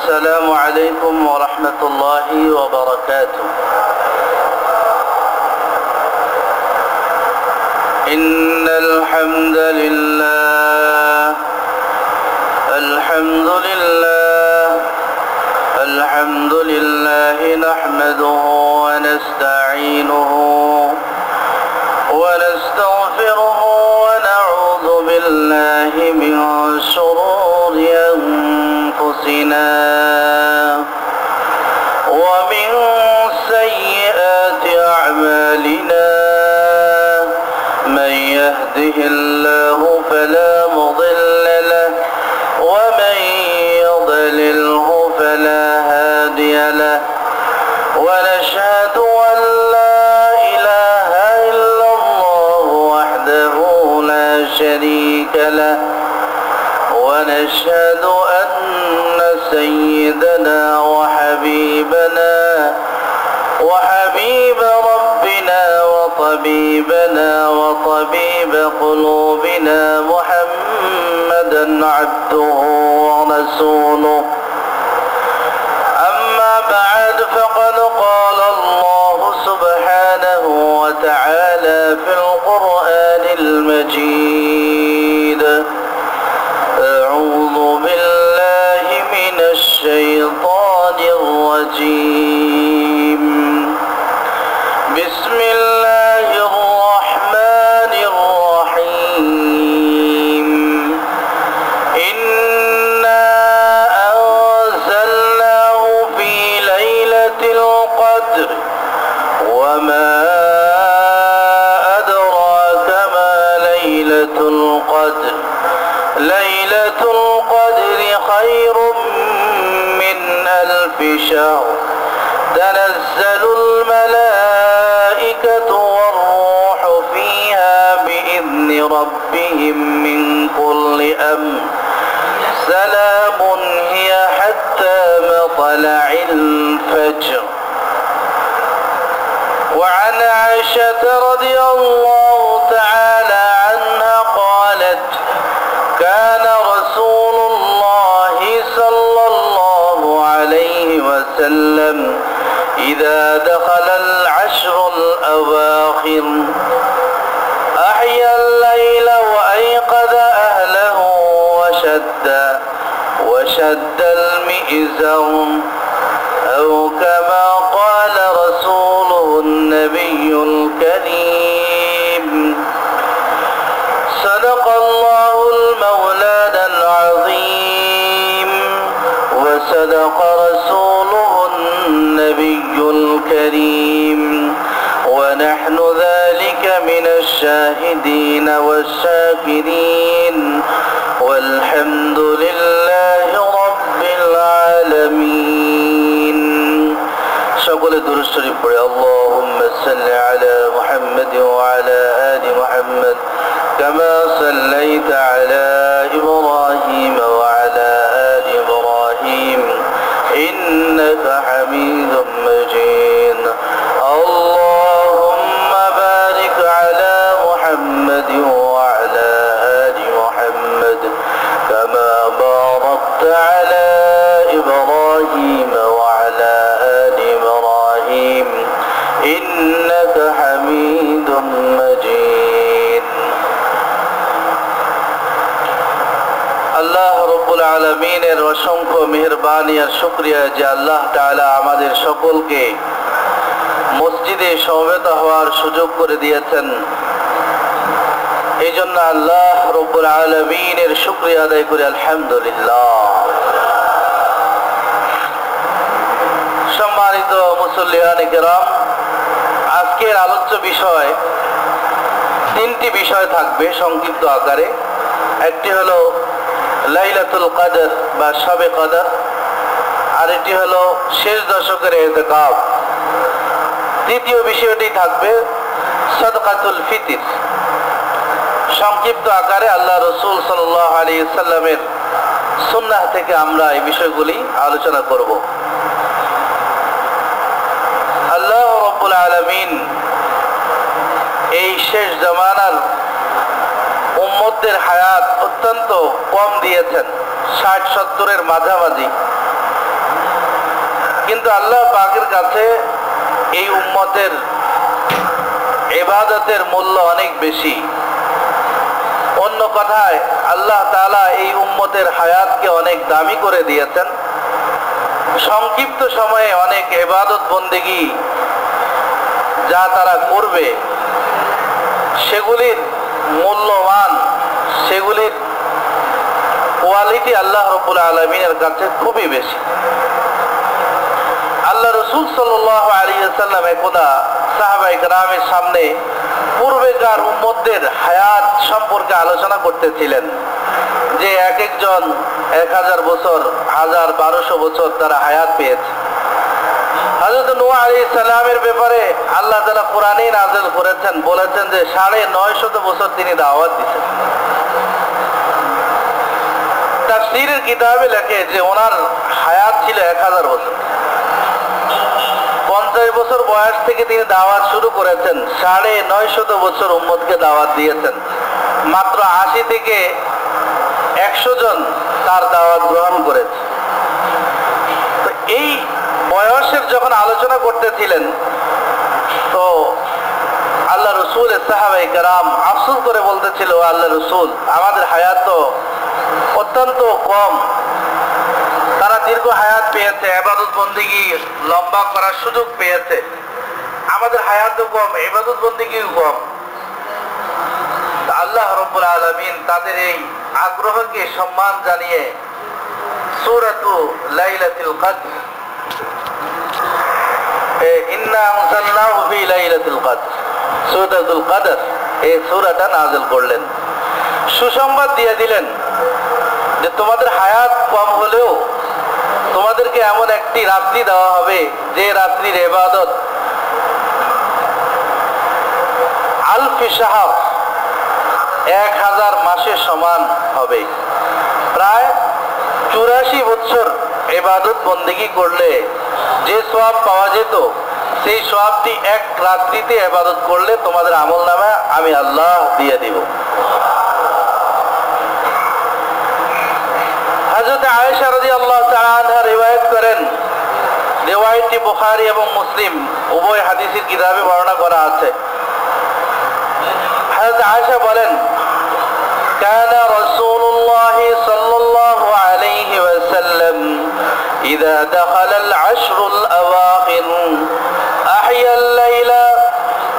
السلام عليكم ورحمة الله وبركاته. إن الحمد لله نحمده ونستعينه ونستغفره ونعوذ بالله من شرور أنفسنا ومن سيئات أعمالنا. من يهده الله فلا مضل له ومن يضلله فلا هادي له. ونشهد أن لا إله إلا الله وحده لا شريك له. ونشهد أن سيدنا وحبيب ربنا وطبيبنا وطبيب قلوبنا محمدا عبده ورسوله. أما بعد فقد قال الله سبحانه وتعالى في القرآن المجيد: أعوذ بالله من الشيطان الرجيم. بسم الله الرحمن الرحيم. إنا أنزلناه في ليلة القدر وما أدراك ما ليلة القدر. ليلة القدر خير من 1000 شهر. تنزل الملائكة والروح فيها بإذن ربهم من كل أمر. سلام هي حتى مطلع الفجر. وعن عائشة رضي الله تعالى عنها قالت: كان رسول الله صلى الله عليه وسلم إذا دخل العشر الأواخر أحيا الليل وأيقظ أهله وشد المئزر، أو كما قال رسوله النبي الكريم. صدق الله المولانا العظيم وصدق رسوله النبي الكريم، ونحن ذلك من الشاهدين والشاكرين، والحمد لله رب العالمين. সকলে দুরূদ শরীফ পড়ে আল্লাহুম্মা সাল্লি আলা মুহাম্মাদ ওয়া আলা আলি মুহাম্মাদ কামা সাল্লাইতা আলা ইব্রাহিম ওয়া আলা আলি ইব্রাহিম ইন্নাকা হামিদুম মাজিদ। আল্লাহুম্মা বারিক আলা মুহাম্মাদ ওয়া আলা আলি মুহাম্মাদ কামা বারাকতা আলা ইব্রাহিম ওয়া আলা আলি ইব্রাহিম ইন্নাকা হামিদুম মাজিদ। আল্লাহ রব্বুল আলামিনের অসংখ্য মেহেরবানি আর শুকরিয়া যে আল্লাহ তাআলা আমাদের সকলকে মসজিদে সমবেত হওয়ার সুযোগ করে দিয়েছেন। এই জন্য আল্লাহ রব্বুল আলামিনের শুকরিয়া আদায় করি আলহামদুলিল্লাহ। সম্মানিত মুসল্লিয়ানে কেরাম, আজকের আলোচ্য বিষয় 3টি বিষয় থাকবে সংক্ষিপ্ত আকারে। একটি হলো লাইলাতুল কদর বা শবে কদর, আরেকটি হলো শেষ দশকের ইতিকাফ। দ্বিতীয় বিষয়টি থাকবে সাদকাতুল ফিতর। সংক্ষিপ্ত আকারে আল্লাহ রাসূল সাল্লাল্লাহু আলাইহি ওয়াসাল্লামের সুন্নাহ থেকে আমরা এই বিষয়গুলি আলোচনা করব। আল্লাহ রাব্বুল আলামিন এই শেষ জামানার উম্মতদের হায়াত অত্যন্ত কম দিয়েছেন, 60-70-এর মাঝামাঝি। কিন্তু আল্লাহ পাকের কাছে এই উম্মতের ইবাদতের মূল্য অনেক বেশি। অন্য কথায় আল্লাহ তাআলা এই উম্মতের হায়াতকে অনেক দামি করে দিয়েছেন। সংক্ষিপ্ত সময়ে অনেক ইবাদত বন্দেগী যা তারা করবে সেগুলির মূল্যমান, সেগুলির কোয়ালিটি আল্লাহ রাব্বুল আলামিনের কাছে খুবই বেশি। আল্লাহ রাসূল সাল্লাল্লাহু আলাইহি ওয়াসাল্লাম একদা সাহাবায়ে কেরামের সামনে পূর্বেকার উম্মতদের হায়াত সম্পর্কে আলোচনা করতেছিলেন যে এক একজন 1000 বছর, 1200 বছর তারা হায়াত পেয়েছে। হযরত নূহ আলাইহিস সালামের ব্যাপারে আল্লাহ তাআলা কোরআনে নাযিল করেছেন, বলেছেন যে 950 বছর তিনি দাওয়াত দিয়েছেন। তাফসীরের কিতাবে লেখে যে ওনার হায়াত ছিল 1000 বছর। 50 বছর বয়স থেকে তিনি দাওয়াত শুরু করেছেন, 950 বছর উম্মতকে দাওয়াত দিয়েছেন। মাত্র 80 থেকে 100 জন তার দাওয়াত গ্রহণ করেছে। তো এই বয়সের যখন আলোচনা করতেছিলেন তো আল্লাহ রসুলের সাহাবায়ে কেরাম আফসোস করে বলতেছিল, আল্লাহ রসুল আমাদের হায়াত তো অত্যন্ত কম, তারা দীর্ঘ হায়াত পেয়েছে, ইবাদত বন্দেগী লম্বা করার সুযোগ পেয়েছে, আমাদের হায়াতও কম, ইবাদত বন্দেগীও কম। আল্লাহ রাব্বুল আলামিন তাদের এই আগ্রহকে সম্মান জানিয়ে সূরাতু লাইলাতুল কদর, ইন্না আনজালনাহু ফি লাইলাতুল কদর, সূরাতুল কদর, এই সূরাটা নাযিল করলেন। সুসংবাদ দিয়ে দিলেন যে তোমাদের হায়াত কম হলেও তোমাদেরকে এমন একটি রাত্রি দেওয়া হবে যে রাত্রির ইবাদত আলফি শাহর, 1000 মাসের সমান হবে। প্রায় 84 বছর ইবাদত বন্দেগী করলে যে সওয়াব পাওয়া যেত সেই সওয়াবটি এক রাত্রিতে ইবাদত করলে তোমাদের আমলনামা আমি আল্লাহ দিয়ে দিব। হযরত আয়েশা রাদিয়াল্লাহু তাআলা আনহা রিওয়ায়াত করেন, রিওয়ায়াতটি বুখারী এবং মুসলিম উভয় হাদিসের কিতাবে বর্ণনা করা আছে। হযরত আয়েশা বলেন, কানা রাসূলুল্লাহ সাল্লাল্লাহু আলাইহি ওয়াসাল্লাম ইযা দাখালাল আশরুল আওয়াখির আহইয়াল লাইলা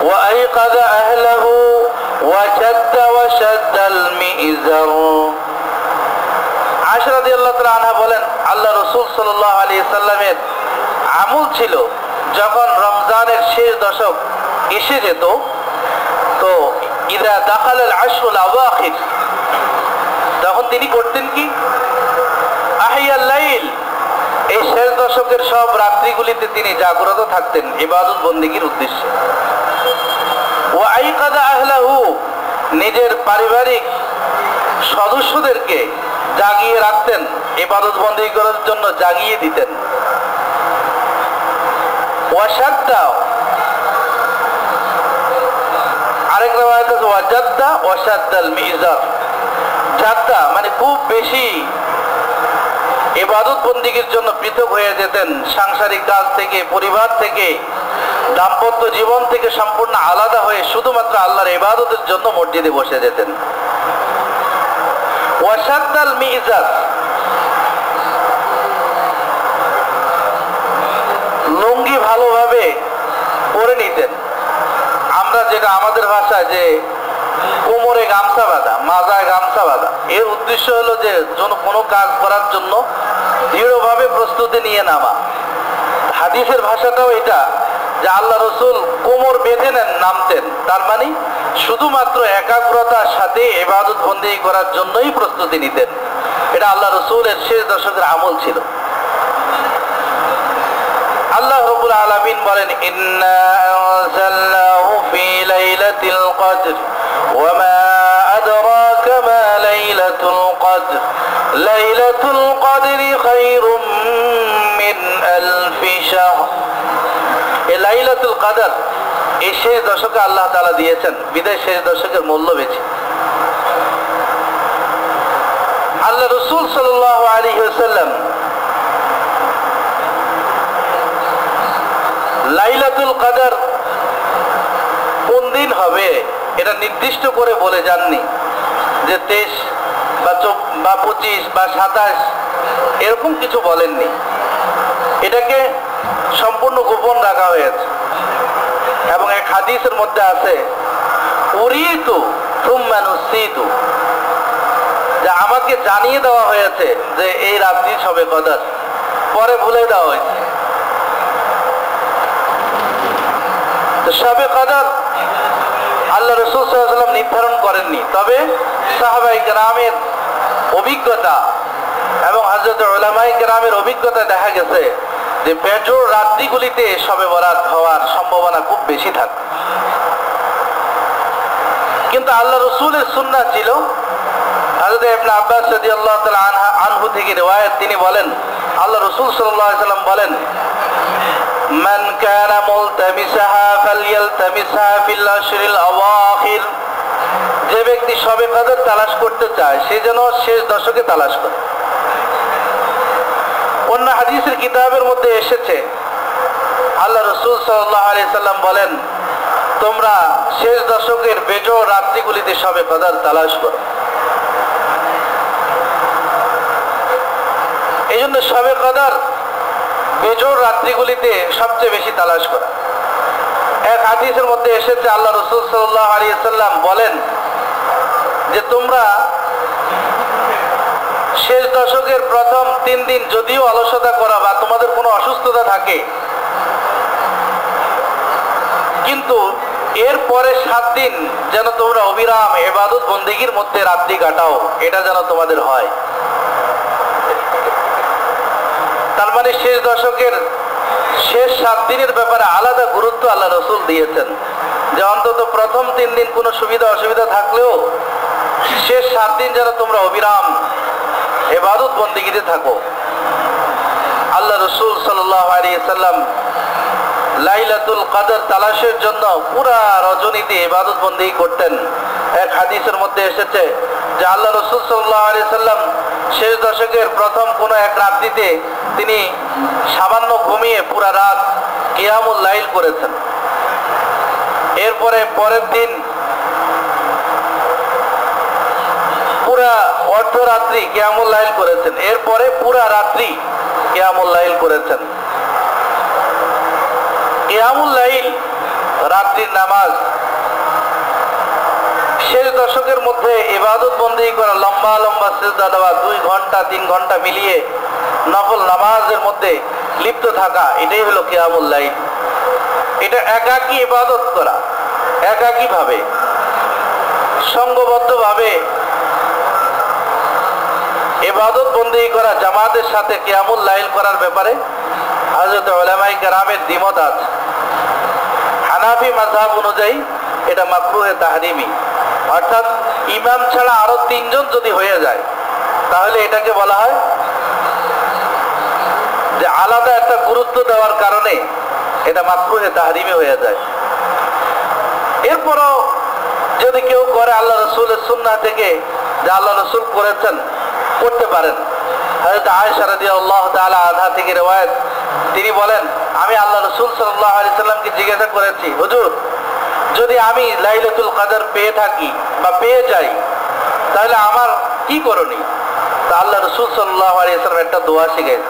ওয়া আইকাযা আহলাহু ওয়া শাদ্দাল মি'জার। আয়েশা রাদিয়াল্লাহু তাআলা আনহা বলেন, আল্লাহ রাসূল সাল্লাল্লাহু আলাইহি সাল্লামের আমল ছিল যখন রমজানের শেষ দশক এসে যেত তো ইযা দাখালাল আশরুল আওয়াখির, তখন তিনি করতেন কি, আহইয়াল লাইল, এই শেষ দশকের সব রাত্রিগুলিতে তিনি জাগ্রত থাকতেন ইবাদত বন্দেগীর উদ্দেশ্যে। ওয়া আইকাযা আহলাহু, নিজের পারিবারিক সদস্যদেরকে জাগিয়ে রাখতেন, ইবাদত বন্দেগী করার জন্য জাগিয়ে দিতেন। ওয়া শাদ্দা, আরেক riwayat আছে ওয়া জাদ্দা ওয়া শাদ্দাল মি'জার। জাদ্দা মানে খুব বেশি ইবাদত বন্দেগীর জন্য পৃথক হয়ে যেতেন, সাংসারিক কাজ থেকে, পরিবার থেকে, দাম্পত্য জীবন থেকে সম্পূর্ণ আলাদা হয়ে শুধুমাত্র আল্লাহর ইবাদতের জন্য মসজিদে বসে যেতেন। ওয়া শাদ্দাল মি'জার, লুঙ্গি ভালোভাবে পরে নিতেন। আমরা যেটা আমাদের ভাষায় যে কোমরে গামছা বাঁধা, মাজায় গামছা বাঁধা, এর উদ্দেশ্য হলো যে কোনো কাজ করার জন্য দৃঢ়ভাবে প্রস্তুতি নিয়ে নামা। হাদিসের ভাষাটাও এটা যে আল্লাহ রসুল কোমর বেঁধে নেন নামতেন, তার মানে শুধুমাত্র একাগ্রতার সাথে ইবাদত বন্দেগী করার জন্যই প্রস্তুতি নিতেন। এটা আল্লাহ রসুলের শেষ দশকের আমল ছিল। আল্লাহ রাব্বুল আলামিন বলেন, ইন্না আনজালনাহু ফি লাইলাতিল কদর ওয়া মা আদরাকা মা লাইলাতুল কদর লাইলাতুল কদরি খায়রুম মিন আলফি শাহর। এই লাইলাতুল কদর এই শেষ দশকে আল্লাহ তাআলা দিয়েছেন, বিদায় শেষ দশকের মূল্য বেশি। আল্লাহ রাসূল সাল্লাল্লাহু আলাইহি ওয়াসাল্লাম লাইলাতুল কদর কোন দিন হবে এটা নির্দিষ্ট করে বলে যাননি, যে 23 বা 25 বা 27 এরকম কিছু বলেননি। এটাকে সম্পূর্ণ গোপন রাখা হয়েছে। এবং এক হাদিসের মধ্যে আছে উরিতু সুম্মা নুসিতু, যে আমাকে জানিয়ে দেওয়া হয়েছে যে এই রাত্রি শবে কদর, পরে ভুলে দেওয়া হয়েছে। শবে কদর আল্লাহ রাসূল সাল্লাল্লাহু আলাইহি ওয়াসাল্লাম নির্ধারণ করেননি, তবে সাহাবায়ে কেরামের অভিজ্ঞতা এবং হযরত উলামায়ে কেরামের অভিজ্ঞতা দেখা গেছে যে বেজোড় রাত্রিগুলিতে শবে বরাত হওয়ার সম্ভাবনা খুব বেশি থাকে। কিন্তু আল্লাহ রাসূলের সুন্নাহ ছিল, হযরত ইবনে আব্বাস রাদিয়াল্লাহু তাআলা আনহু থেকে riwayat, তিনি বলেন আল্লাহ রাসূল সাল্লাল্লাহু আলাইহি ওয়াসাল্লাম বলেন মান কানা মুলতামিসাহা ফালইলতামিসহা ফিল আশরিল আওয়াখির, যে ব্যক্তি শবে কদর তালাশ করতে চায় সে যেন শেষ দশকে তালাশ করে। অন্য হাদিসের কিতাবের মধ্যে এসেছে আল্লাহ রাসূল সাল্লাল্লাহু আলাইহি সাল্লাম বলেন তোমরা শেষ দশকের বেজোড় রাত্রিগুলিতে শবে কদর তালাশ করো। এই জন্য শবে কদর বেজোড় রাত্রিগুলিতে সবচেয়ে বেশি তালাশ করা। এক হাদিসের মধ্যে এসেছে আল্লাহ রাসূল সাল্লাল্লাহু আলাইহি সাল্লাম বলেন যে তোমরা শেষ দশকের প্রথম 3 দিন যদিও অলসতা করা বা তোমাদের কোনো অসুস্থতা থাকে, কিন্তু এর পরে 7 দিন যেন তোমরা অবিরাম ইবাদত বন্দেগীর মধ্যে রাত্রি কাটাও, এটা যেন তোমাদের হয়। তার মানে শেষ দশকের শেষ 7 দিনের ব্যাপারে আলাদা গুরুত্ব আল্লাহ রাসূল দিয়েছেন, যে অন্তত প্রথম 3 দিন কোনো সুবিধা অসুবিধা থাকলেও শেষ 7 দিন যেন তোমরা অবিরাম ইবাদত বন্দেগীতে থাকো। আল্লাহ রাসূল সাল্লাল্লাহু আলাইহি সাল্লাম লাইলাতুল কদর তালাশের জন্য পুরা রজনীতে ইবাদত বন্দেগী করতেন। এক হাদিসের মধ্যে এসেছে যে আল্লাহ রাসূল সাল্লাল্লাহু আলাইহি সাল্লাম শেষ দশকের প্রথম কোনো এক রাত্রিতে তিনি সামান্য ঘুমিয়ে পুরা রাত কিয়ামুল লাইল করেছেন। এরপরে পরের দিন পুরা অর্ধরাত্রি কিয়ামুল লাইল করেছেন, এরপরে পুরা রাত্রি কিয়ামুল লাইল করেছেন। কিয়ামুল লাইল রাত্রির নামাজ, শেষ দশকের মধ্যে ইবাদত বন্দেগী করা, লম্বা লম্বা সিজদা দেওয়া, 2 ঘন্টা 3 ঘন্টা মিলিয়ে নফল নামাজের মধ্যে লিপ্ত থাকা, এটাই হলো কিয়ামুল লাইল। এটা একাকী ইবাদত করা, একাকী ভাবে সঙ্গবদ্ধ ভাবে ইবাদত বন্দেগী করা, জামাতের সাথে কিয়ামুল লাইল করার ব্যাপারে হযরত উলামায়ে কেরামের দ্বিমত আছে। হানাফি মাযহাব অনুযায়ী এটা মাকরুহে তাহরিমি, অর্থাৎ ইমাম ছাড়া আরো 3 জন যদি হয়ে যায় তাহলে এটাকে বলা হয় যে আলাদা একটা গুরুত্ব দেওয়ার কারণে এটা মাকরুহে তাহরিমি হয়ে যায়। এরপরও যদি কেউ করে আল্লাহ রাসূলের সুন্নাহ থেকে, যে আল্লাহ রাসূল করেছেন, করতে পারেন। হযরত আয়েশা রাদিয়াল্লাহু তাআলা আনহা থেকে riwayat, তিনি বলেন আমি আল্লাহ রাসূল সাল্লাল্লাহু আলাইহি সাল্লামকে জিজ্ঞাসা করেছি, হুজুর যদি আমি লাইলাতুল কদর পেয়ে থাকি বা পেয়ে যাই তাহলে আমার কি করণীয়? তা আল্লাহ রাসূল সাল্লাল্লাহু আলাইহি সাল্লাম একটা দোয়া শিখাইছেন,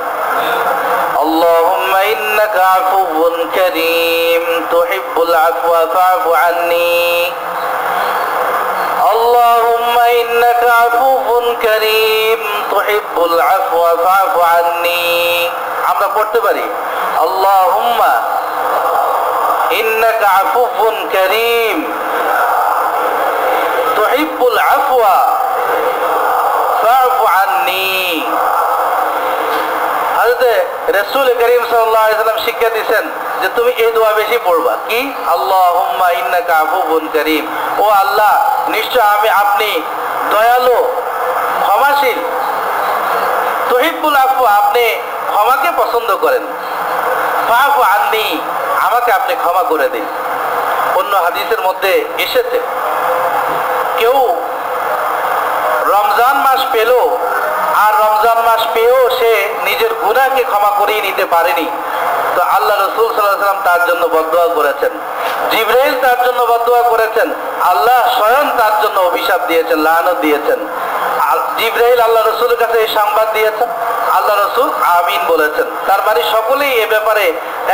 আল্লাহুম্মা ইন্নাকা আফুউন কারীম তুহিব্বুল আফওয়া ফা'ফু আন্নী, আল্লাহুম্মা ইন্নাকা আফুউন কারীম তুহিব্বুল আফওয়া ফা'ফু আন্নী। আমরা পড়তে পারি আল্লাহুম্মা ইন্নাকা আফুউন কারীম তুহিব্বুল আফওয়া ফা'ফু আন্নী। হযরত রাসূল করিম সাল্লাল্লাহু আলাইহি ওয়াসাল্লাম শিক্ষা দিয়েছেন যে তুমি এই দোয়া বেশি পড়বা, কি আল্লাহুম্মা ইন্নাকা আফুউন কারীম, ও আল্লাহ নিশ্চয় আপনি দয়ালু ক্ষমাশীল, তুহিব্বুল আফওয়া আপনি ক্ষমাকে পছন্দ করেন, ফা'ফু আন্নী আমাকে আপনি ক্ষমা করে দিন। অন্য হাদিসের মধ্যে এসেছে কেউ রমজান মাস পেল আর রমজান মাস পেয়েও সে নিজের গুনাহকে ক্ষমা করিয়ে নিতে পারেনি, তো আল্লাহ রাসূল সাল্লাল্লাহু আলাইহি ওয়াসাল্লাম তার জন্য বদদুয়া করেছেন, জিবরাইল তার জন্য বদদুয়া করেছেন, আল্লাহ স্বয়ং তার জন্য অভিশাপ দিয়েছেন, লানত দিয়েছেন। আর জিবরাইল আল্লাহ রাসূলের কাছে এই সংবাদ দিয়েছেন, আল্লাহ রাসূল আমিন বলেছেন। তার মানে সকলেই এ ব্যাপারে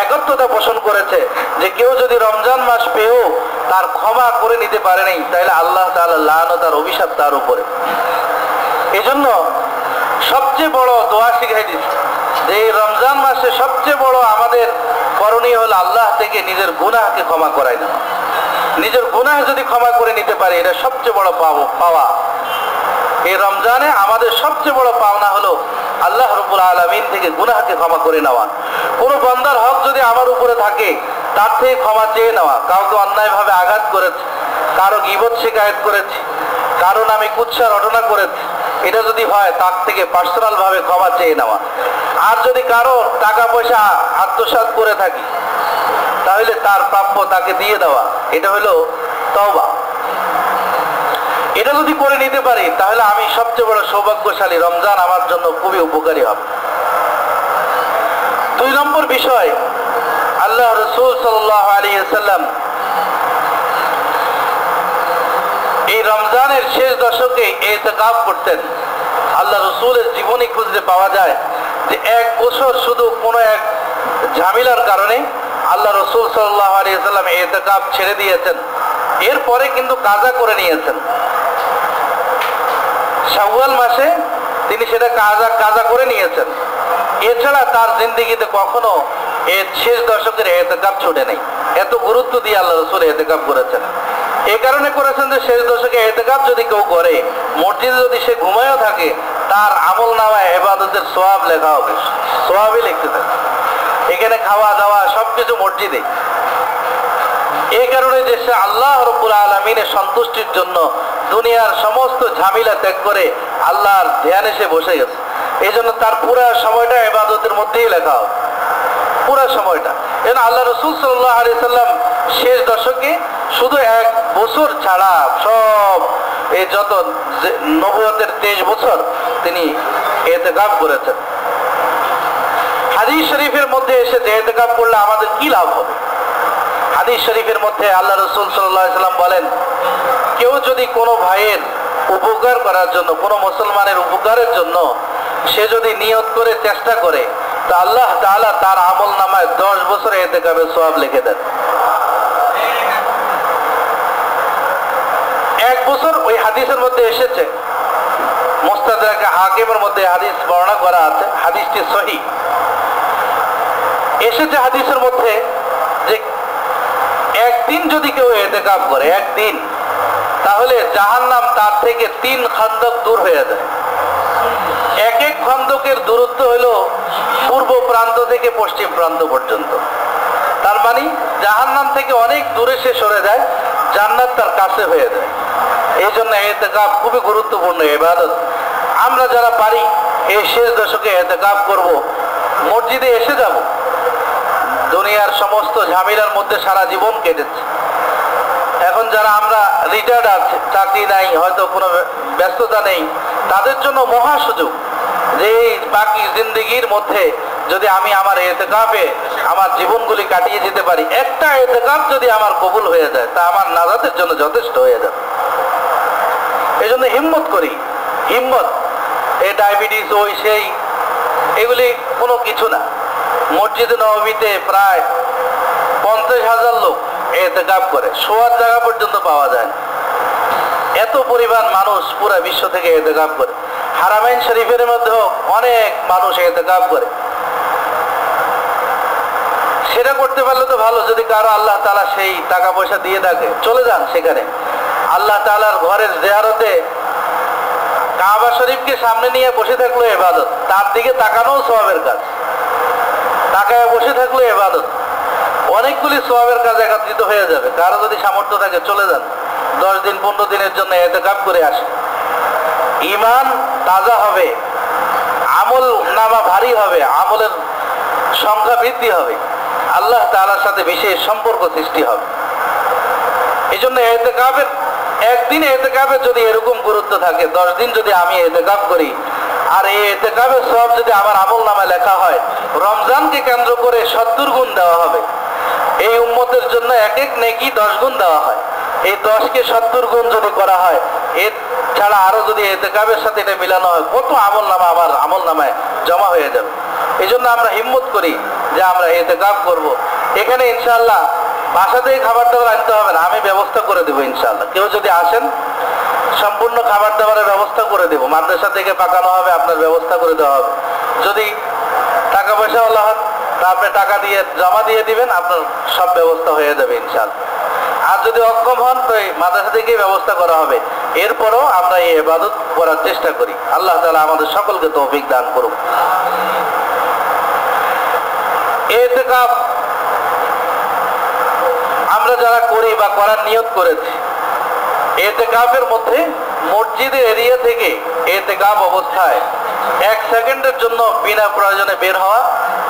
একত্রতা পোষণ করেছে যে কেউ যদি রমজান মাস পেয়েও তার ক্ষমা করে নিতে পারে নাই, তাহলে আল্লাহ তাআলা লানত আর অভিশাপ তার উপরে। এজন্য সবচেয়ে বড় দোয়া শিখাই দিচ্ছে যে এই রমজান মাসে সবচেয়ে বড় আমাদের করণীয় হলো আল্লাহ থেকে নিজের গুনাহকে ক্ষমা করাই নেওয়া। নিজের গুনাহ যদি ক্ষমা করে নিতে পারি, এটা সবচেয়ে বড় পাওয়া। এই রমজানে আমাদের সবচেয়ে বড় পাওনা হলো আল্লাহ রাব্বুল আলামিন থেকে গুনাহকে ক্ষমা করে নেওয়া। কোনো বান্দার হক যদি আমার উপরে থাকে, তার থেকে ক্ষমা চেয়ে নেওয়া। কাউকে অন্যায়ভাবে আঘাত করেছে, কারো গীবত শিকায়ত করেছি, কারো নামে কুৎসা রটনা করেছি, এটা যদি হয় তার থেকে পার্সোনাল ভাবে ক্ষমা চেয়ে নেওয়া। আর যদি কারো টাকা পয়সা আত্মসাৎ করে থাকি, তাহলে তার প্রাপ্য তাকে দিয়ে দেওয়া, এটা হলো তওবা। এটা যদি করে নিতে পারি, তাহলে আমি সবচেয়ে বড় সৌভাগ্যশালী। রমজান আমার জন্য খুবই উপকারী হবে। 2 নম্বর বিষয়, আল্লাহ রাসূল সাল্লাল্লাহু আলাইহি ওয়াসাল্লাম এই রমজানের শেষ দশকে ইতিকাফ করতেন। আল্লাহ রাসূলের জীবনী খুঁজলে পাওয়া যায় যে 1 বছর শুধু কোনো এক ঝামেলার কারণে আল্লাহ রাসূল সাল্লাল্লাহু আলাইহি ওয়াসাল্লাম ইতিকাফ ছেড়ে দিয়েছেন। এরপরে কিন্তু কাজা করে নিয়েছেন। শাওয়াল মাসে তিনি সেটা কাজা করে নিয়েছেন। এছাড়া তার জিন্দেগিতে কখনো এর শেষ দশকের ইতিকাফ ছুটে নেই। এত গুরুত্ব দিয়ে আল্লাহ রাসূল ইতিকাফ করেছেন। এই কারণে করেছেন যে শেষ দশকে ইতিকাফ যদি কেউ করে, মসজিদে যদি সে ঘুমায়ও থাকে, তার আমলনামায় ইবাদতের সওয়াব লেখা হবে, সওয়াবই লিখতে থাকে। এখানে খাওয়া দাওয়া সবকিছু মসজিদে। এই কারণে যে সে আল্লাহ রাব্বুল আলামিনের সন্তুষ্টির জন্য দুনিয়ার সমস্ত ঝামেলা ত্যাগ করে আল্লাহর ধ্যানে সে বসে গেছে। এই জন্য তার পুরো সময়টা ইবাদতের মধ্যেই লেখা হবে, পুরো সময়টা। এজন্য আল্লাহ রাসূল সাল্লাল্লাহু আলাইহি সাল্লাম শেষ দশকে শুধু 1 বছর ছাড়া সব এই যত নবুয়তের 23 বছর তিনি ইতিকাফ করেছেন। হাদিস শরীফের মধ্যে এসে যে ইতিকাফ করলে আমাদের কি লাভ হবে? হাদিস শরীফের মধ্যে আল্লাহ রাসূল সাল্লাল্লাহু আলাইহি সাল্লাম বলেন, কেউ যদি কোনো ভাইয়ের উপকার করার জন্য, কোনো মুসলমানের উপকারের জন্য সে যদি নিয়ত করে চেষ্টা করে, তো আল্লাহ তাআলা তার আমলনামায় 10 বছর ইতিকাফের সওয়াব লিখে দেন। 1 বছর ওই হাদিসের মধ্যে এসেছে, মুস্তাদরাক হাকিমের মধ্যে হাদিস বর্ণনা করা আছে, হাদিসটি সহিহ। এসেছে হাদিসের মধ্যে যে একদিন যদি কেউ ইতিকাফ করে, একদিন, তাহলে জাহান্নাম তার থেকে 3 খন্দক দূর হয়ে যায়। এক এক খন্দকের দূরত্ব হলো পূর্ব প্রান্ত থেকে পশ্চিম প্রান্ত পর্যন্ত। তার মানে জাহান্নাম থেকে অনেক দূরে সে সরে যায়, জান্নাত তার কাছে হয়ে যায়। এই জন্য ইতিকাফ খুবই গুরুত্বপূর্ণ ইবাদত। আমরা যারা পারি এই শেষ দশকে ইতিকাফ করব, মসজিদে এসে যাব। দুনিয়ার সমস্ত ঝামেলার মধ্যে সারা জীবন কেটেছে। এখন যারা আমরা রিটায়ার্ড আছে, চাকরি নাই, হয়তো কোনো ব্যস্ততা নেই, তাদের জন্য মহা সুযোগ যে বাকি জিন্দেগির মধ্যে যদি আমি আমার ইতিকাফে আমার জীবনগুলি কাটিয়ে যেতে পারি, একটা ইতিকাফ যদি আমার কবুল হয়ে যায়, তা আমার নাজাতের জন্য যথেষ্ট হয়ে যাবে। এই জন্য হিম্মত করি, হিম্মত। এই ডায়াবেটিস, ওই সেই, এগুলি কোনো কিছু না। মসজিদে নববীতে প্রায় 50,000 লোক ইতিকাফ করে, শোয়ার জায়গা পর্যন্ত পাওয়া যায় না। এত পরিমাণ মানুষ পুরো বিশ্ব থেকে ইতিকাফ করে। হারামাইন শরীফের মধ্যেও অনেক মানুষ ইতিকাফ করে। সেটা করতে পারলে তো ভালো। যদি কারো আল্লাহ তাআলা সেই টাকা পয়সা দিয়ে থাকে, চলে যান সেখানে। আল্লাহ তাআলার ঘরের জিয়ারতে কাবা শরীফকে সামনে নিয়ে বসে থাকলো ইবাদত, তার দিকে তাকানোও সওয়াবের কাজ। তাকায় বসে থাকলো ইবাদত। অনেকগুলি সওয়াবের কাজ একত্রিত হয়ে যাবে। কারো যদি সামর্থ্য থাকে, চলে যান, 10 দিন 15 দিনের জন্য ইতিকাফ করে আসে। ঈমান তাজা হবে, আমল নামা ভারী হবে, আমলের সংখ্যা বৃদ্ধি হবে, আল্লাহ তাআলার সাথে বিশেষ সম্পর্ক সৃষ্টি হবে। এই জন্য ইতিকাফের, একদিন ইতিকাফের যদি এরকম গুরুত্ব থাকে, 10 দিন যদি আমি ইতিকাফ করি, আর এই ইতিকাফের সওয়াব যদি আমার আমলনামায় লেখা হয়, রমজানকে কেন্দ্র করে 70 গুণ দেওয়া হবে। এই উম্মতের জন্য এক এক নেকি 10 গুণ দেওয়া হয়। এই 10কে 70 গুণ যদি করা হয়, এর ছাড়া আরো যদি ইতিকাফের সাথে এটা মিলানো হয়, কত আমলনামা আমার আমলনামায় জমা হয়ে যাবে। এই জন্য আমরা হিম্মত করি যে আমরা ইতিকাফ করব। এখানে ইনশাআল্লাহ বাসা থেকে খাবার দাবার আনতে হবে না, আমি ব্যবস্থা করে দেবো ইনশাআল্লাহ। কেউ যদি আসেন, সম্পূর্ণ খাবার দাবারের ব্যবস্থা করে দেবো। মাদ্রাসা থেকে পাকানো হবে, আপনার ব্যবস্থা করে দেওয়া হবে। যদি টাকা পয়সা ওলা হন, তা আপনি টাকা দিয়ে জমা দিয়ে দিবেন, আপনার সব ব্যবস্থা হয়ে যাবে ইনশাআল্লাহ। আর যদি অক্ষম হন, তো এই মাদ্রাসা থেকেই ব্যবস্থা করা হবে। এরপরও আমরা এই ইবাদত করার চেষ্টা করি। আল্লাহ তাআলা আমাদের সকলকে তৌফিক দান করুন। ইতিকাফ আমরা যারা করি বা করার নিয়ত করেছি, ইতিকাফের মধ্যে মসজিদের এরিয়া থেকে ইতিকাফ অবস্থায় 1 সেকেন্ডের জন্য বিনা প্রয়োজনে বের হওয়া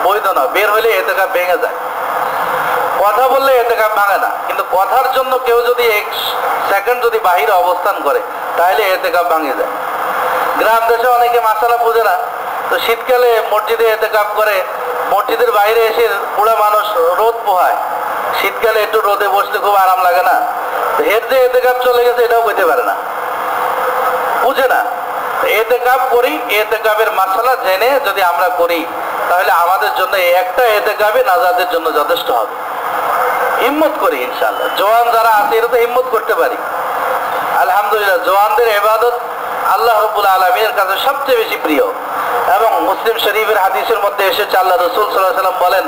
বৈধ না। বের হলে ইতিকাফ ভেঙে যায়। কথা বললে ইতিকাফ ভাঙে না, কিন্তু কথার জন্য কেউ যদি 1 সেকেন্ড যদি বাহিরে অবস্থান করে, তাহলে ইতিকাফ ভাঙে যায়। গ্রাম দেশে অনেকে মাসালা বুঝে না, তো শীতকালে মসজিদে ইতিকাফ করে, মসজিদের বাইরে এসে বুড়া মানুষ রোদ পোহায়। শীতকালে একটু রোদে বসলে খুব আরাম লাগে না? এর যে ইতিকাফ চলে গেছে এটাও বুঝতে পারে না, বুঝে না। ইতিকাফ করি, ইতিকাফের মাসালা জেনে যদি আমরা করি, তাহলে আমাদের জন্য এই একটা ইতিকাফই নাজাতের জন্য যথেষ্ট হবে। হিম্মত করি ইনশাআল্লাহ। জওয়ান যারা আছে, এরা তো হিম্মত করতে পারি। আলহামদুলিল্লাহ, জওয়ানদের ইবাদত আল্লাহ রাব্বুল আলামিনের কাছে সবচেয়ে বেশি প্রিয়। এবং মুসলিম শরীফের হাদিসের মধ্যে এসেছে, আল্লাহ রাসূল সাল্লাল্লাহু আলাইহি ওয়াসাল্লাম বলেন,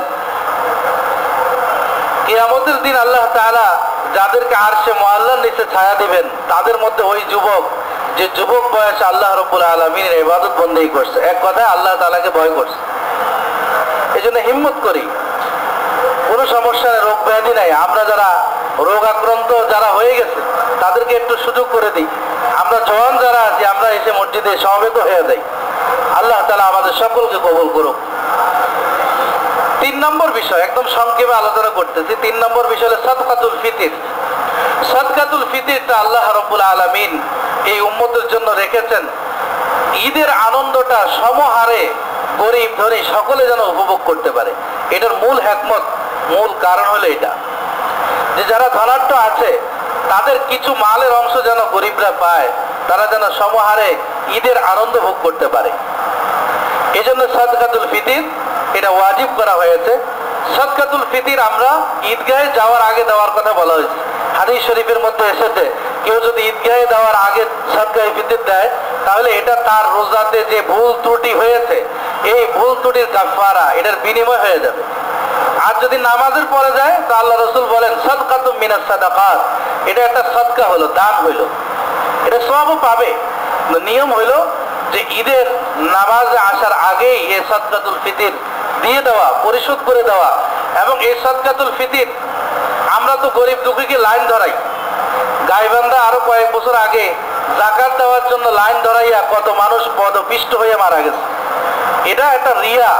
কিয়ামতের দিন আল্লাহ তাআলা যাদেরকে আরশে মুআল্লার নিচে ছায়া দিবেন, তাদের মধ্যে ওই যুবক যে যুবক বয়সে আল্লাহ রাব্বুল আলামিনের ইবাদত বন্দেগী করছে, এক কথায় আল্লাহ তাআলাকে ভয় করছে। এই জন্য হিম্মত করি। কোনো সমস্যা নেই, রোগ ব্যাধি নাই। আমরা যারা রোগ আক্রান্ত যারা হয়ে গেছে, তাদেরকে একটু সুযোগ করে দিই। আমরা জওয়ান যারা আছি, আমরা এসে মসজিদে সমবেত হয়ে যাই। আল্লাহ তাআলা আমাদের সকলকে কবুল করুক। 3 নম্বর বিষয়, একদম সংক্ষেপে আলোচনা করতেছি। 3 নম্বর বিষয় হলো সাদকাতুল ফিতর। সাদকাতুল ফিতরটা আল্লাহ রাব্বুল আলামিন এই উম্মতের জন্য রেখেছেন, ঈদের আনন্দটা সমহারে গরিব ধনী সকলে যেন উপভোগ করতে পারে। এটার মূল হিকমত, মূল কারণ হলো এটা, যে যারা ধনাঢ্য আছে তাদের কিছু মালের অংশ যেন গরিবরা পায়, তারা যেন সমহারে ঈদের আনন্দ ভোগ করতে পারে। এই জন্য সাদকাতুল ফিতর এটা ওয়াজিব করা হয়েছে। সাদকাতুল ফিতর আমরা ঈদগাহে যাওয়ার আগে দেওয়ার কথা বলা হয়েছে। হাদিস শরীফের মধ্যে এসেছে, কেউ যদি ঈদগাহে যাওয়ার আগে সাদকায়ে ফিতর দেয়, তাহলে এটা তার রোজাতে যে ভুল ত্রুটি হয়েছে, এই ভুল ত্রুটির কাফারা, এটার বিনিময় হয়ে যাবে। আর যদি নামাজের পরে যায়, তো আল্লাহ রাসূল বলেন সাদকাতুম মিনাস সাদাকাত, এটা একটা সাদকা হলো, দান হইলো, এটা সওয়াবও পাবে। নিয়ম হইলো যে ঈদের নামাজে আসার আগেই এই সাদকাতুল ফিতর দিয়ে দেওয়া, পরিশোধ করে দেওয়া। এবং এই সাদকাতুল ফিতর আমরা তো গরিব দুঃখীকে লাইন ধরাই। গাইবান্ধা আরো কয়েক বছর আগে যাকাত দেওয়ার জন্য লাইন ধরাইয়া কত মানুষ পদপিষ্ট হয়ে মারা গেছে। এটা একটা রিয়া,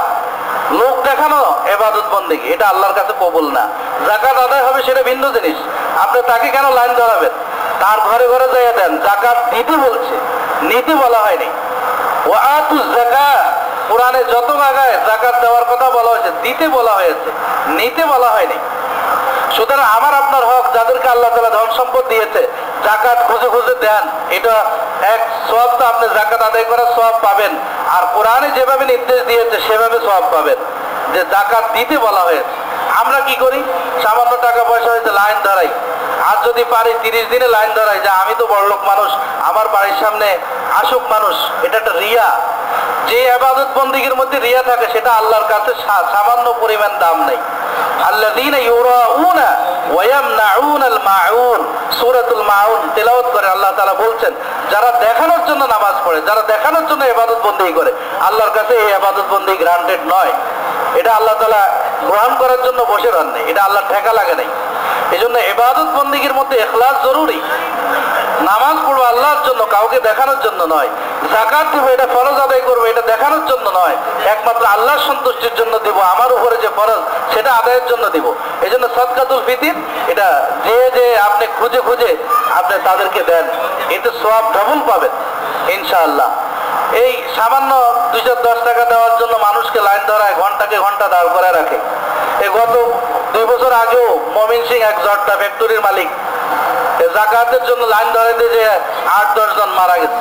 লোক দেখানো ইবাদত বন্দেগী, এটা আল্লাহর কাছে কবুল না। যাকাত আদায় হবে সেটা ভিন্ন জিনিস, আপনি তাকে কেন লাইন ধরাবেন? তার ঘরে ঘরে যাইয়া দেন। যাকাত দিতে বলছে, নিতে বলা হয়নি। ওয়াতুজ যাকাত, কোরআনে যত জায়গায় যাকাত দেওয়ার কথা বলা হয়েছে, দিতে বলা হয়েছে, নিতে বলা হয়নি। সুতরাং আমার আপনার হক, যাদেরকে আল্লাহ তাআলা ধন সম্পদ দিয়েছে, যাকাত খুঁজে খুঁজে দেন। এটা এক সওয়াব, তো আপনি যাকাত আদায় করার সওয়াব পাবেন। আর কোরআনে যেভাবে নির্দেশ দিয়েছে সেভাবে সওয়াব পাবেন, যে যাকাত দিতে বলা হয়েছে। আমরা কি করি? সামান্য টাকা পয়সা হয়েছে লাইন ধরাই। আর যদি পারি 30 দিনে লাইন ধরাই, যে আমি তো বড়লোক মানুষ, আমার বাড়ির সামনে আসুক মানুষ। এটা একটা রিয়া। যে ইবাদত বন্দেগীর মধ্যে রিয়া থাকে, সেটা আল্লাহর কাছে সামান্য পরিমাণ দাম নেই। আল্লাযীনা ইউরাউনা ওয়া ইয়ামনাউনাল মাউন, সূরাতুল মাউন তেলাওয়াত করে আল্লাহ তাআলা বলছেন, যারা দেখানোর জন্য নামাজ পড়ে, যারা দেখানোর জন্য ইবাদত বন্দেগী করে, আল্লাহর কাছে এই ইবাদত বন্দেগী গ্রান্টেড নয়। এটা আল্লাহ তাআলা গ্রহণ করার জন্য বসে রন নাই, এটা আল্লাহর ঠেকা লাগে নাই। এই জন্য ইবাদত বন্দেগীর মধ্যে ইখলাস জরুরি। নামাজ পড়বো আল্লাহর জন্য, কাউকে দেখানোর জন্য নয়। যাকাত দেবো, এটা ফরজ আদায় করবো, এটা দেখানোর জন্য নয়, একমাত্র আল্লাহর সন্তুষ্টির জন্য দিব। আমার উপরে যে ফরজ, সেটা আদায়ের জন্য দিব। এই জন্য সাদকাতুল ফিতর এটা যে আপনি খুঁজে খুঁজে আপনি তাদেরকে দেন, এতে সওয়াব ডাবল পাবেন ইনশাআল্লাহ। এই সামান্য 210 টাকা দেওয়ার জন্য মানুষকে লাইন ধরায়, ঘন্টাকে ঘন্টা দাঁড় করে রাখে। এই গত 2 বছর আগেও মমিন সিং এক জটটা ফ্যাক্টরির মালিক জাকাতের জন্য লাইন ধরাইতে যে 8-10 জন মারা গেছে।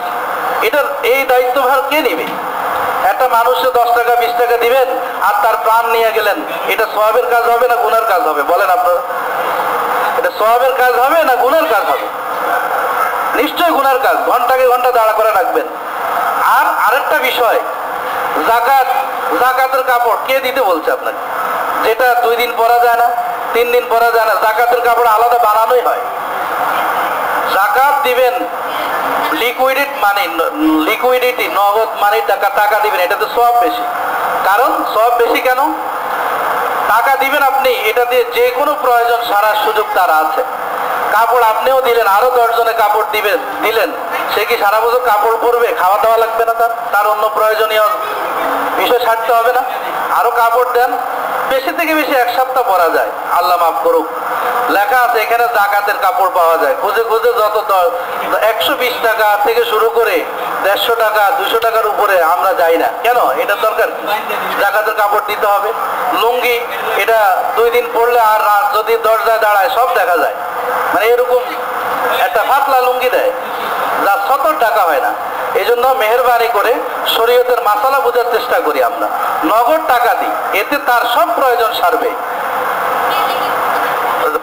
এটার এই দায়িত্বভার কে নেবে? একটা মানুষকে 10 টাকা 20 টাকা দিবেন আর তার প্রাণ নিয়ে গেলেন, এটা সওয়াবের কাজ হবে না গুনার কাজ হবে? বলেন আপনারা, এটা সওয়াবের কাজ হবে না গুনার কাজ হবে? নিশ্চয়ই গুনার কাজ। ঘন্টাকে ঘন্টা দাঁড়া করে রাখবেন। আর আরেকটা বিষয়, জাকাতের কাপড় কে দিতে বলছে আপনাকে? যেটা 2 দিন পরা যায় না, 3 দিন পরা যায় না, জাকাতের কাপড় আলাদা বানানোই হয়। জাকাত দিবেন লিকুইডিটি, নগদ মানে টাকা দিবেন, এটাতে সওয়াব বেশি। কারণ সওয়াব বেশি কেন? টাকা দিবেন আপনি, এটা দিয়ে যে কোনো প্রয়োজন সারার সুযোগ তার আছে। কাপড় আপনিও দিলেন, আরো 10 জনে কাপড় দিলেন, সে কি সারা বছর কাপড় পরবে? খাওয়া দাওয়া লাগবে না তার অন্য প্রয়োজনীয় বিষয় ছাড়তে হবে না? আরো কাপড় দেন, বেশি থেকে বেশি 1 সপ্তাহ পরা যায়, আল্লাহ মাফ করুক। লেখা আছে এখানে জাকাতের কাপড় পাওয়া যায়, খুঁজে খুঁজে যত 120 টাকা থেকে শুরু করে 150 টাকা 200 টাকার উপরে আমরা যাই না। কেন? এটা দরকার জাকাতের কাপড় দিতে হবে। লুঙ্গি, এটা 2 দিন পরলে আর যদি দরজায় দাঁড়ায় সব দেখা যায়, মানে এরকম একটা পাতলা লুঙ্গি দেয় যা 70 টাকা হয় না। এই জন্য মেহেরবানি করে শরীয়তের মাসালা বোঝার চেষ্টা করি আমরা, নগদ টাকা দিই, এতে তার সব প্রয়োজন সারবে।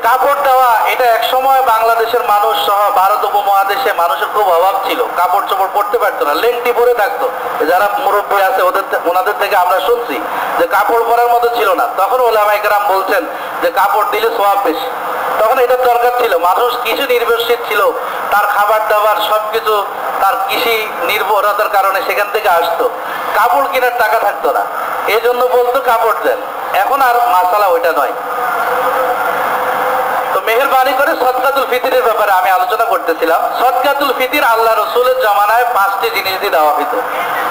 কাপড় দেওয়া, এটা এক সময় বাংলাদেশের মানুষ সহ ভারত উপমহাদেশে মানুষের খুব অভাব ছিল, কাপড় চোপড় পরতে পারতো না, লেংটি পরে থাকতো। যারা মুরব্বী আছে ওনাদের থেকে আমরা শুনছি যে কাপড় পরার মতো ছিল না। তখন ওলামায়ে কেরাম বলছেন যে কাপড় দিলে সওয়াব বেশি। তখন এটার দরকার ছিল, মানুষ কিছু নির্ভরশীল ছিল, তার খাবার দাবার সবকিছু তার কৃষি নির্ভরতার কারণে সেখান থেকে আসতো, কাপড় কেনার টাকা থাকতো না, এই জন্য বলতো কাপড় দেন। এখন আর মাসালা ওইটা নয়। তো মেহেরবানি করে সদকাতুল ফিতরের ব্যাপারে আমি আলোচনা করতেছিলাম। সদকাতুল ফিতর আল্লাহ রসুলের জমানায় 5টি জিনিস দিয়ে দেওয়া হতো।